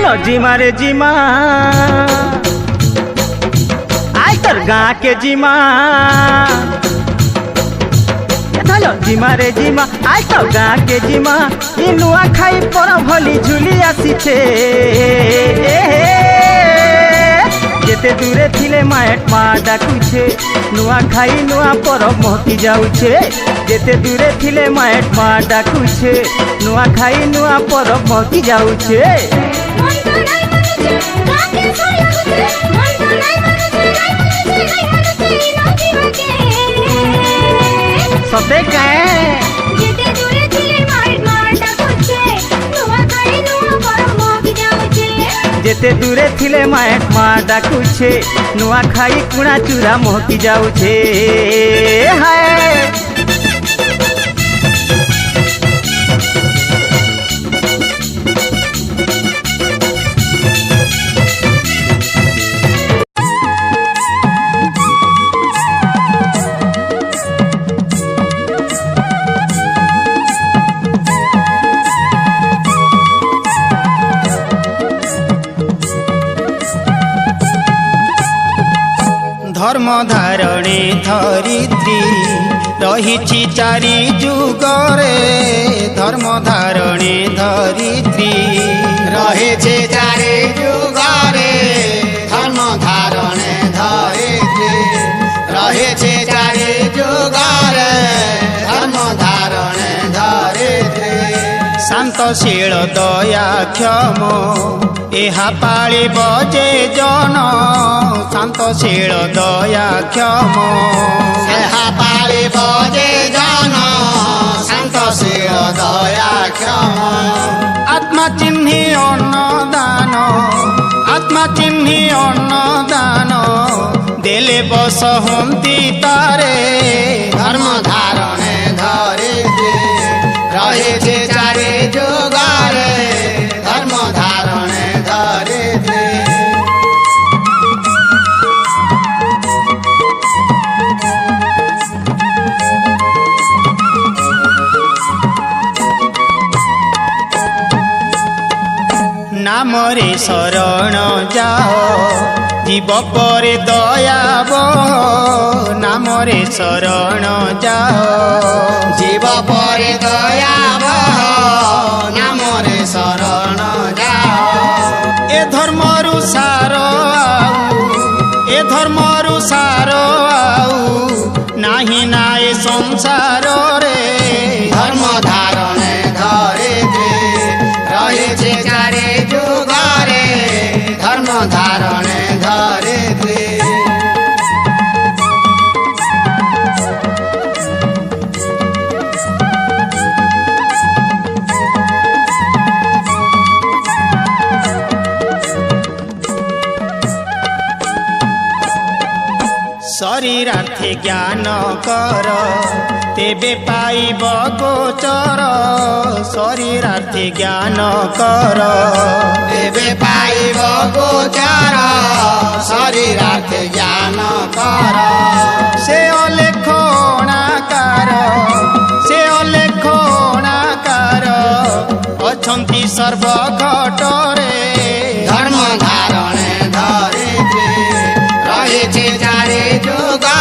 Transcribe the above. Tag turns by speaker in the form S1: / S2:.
S1: धलो जिमा रे जिमा आज तोर गाँ के जिमा धलो जिमा रे जिमा आज तोर गाँ के जिमा इ नुआ खाई पर भली झुली आसीछे जेते दूरे थिले माएट मा डाकुछे नुआ खाई नुआ परब महकी जाउछे जेते दूरे थिले माएट मा डाकुछे नुआ खाई नुआ परब महकी जाउछे सते काए जेते दूरे थिले माएट मा डाकुछे नुआ खाई कुणा चूरा महकी जाउछे हाय
S2: धर्म धारणे धरित्री रही चारि जुगरे धर्म धारणे धरित्री
S3: रहे चारि जुगरे धर्म धारणे धरित्री रहे चारि जुगरे धर्म धारणे धरित्री
S2: शान्तशील दयाक्षम एहा पाळिब जे जन शान्तशील दयाक्षम
S3: एहा पाळिब जे जन शान्तशील दयाक्षम
S2: आत्मा चिन्हि अन्नदान आत्मा चिन्हि अन्नदान देले बस हुंती तारे
S3: धर्म धारणे धरित्री रहे चारि जुगरे धर्म धारणे धरित्री
S2: नाम रे शरण जाओ जीव परे दयाब नाम रे शरण जाओ
S3: जीव परे दयाब नाम रे शरण जाओ
S2: ए धर्मरु सार आउ ए धर्मरु सार आउ नाही नाए संसार रे
S3: धर्म धारणे धरित्री रहे चारि जुगरे धर्म धारणे धरित्री
S2: शरीरार्थे ज्ञान कर तेबे पाइब गोचर शरीरार्थे ज्ञान कर
S3: तेबे पाइब गोचर शरीरार्थे ज्ञान कर
S2: से अलेखणाकार से अलेखणाकार अछंती सर्वघटरे
S3: धर्म धारणे धरित्री रहे चारि जुगरे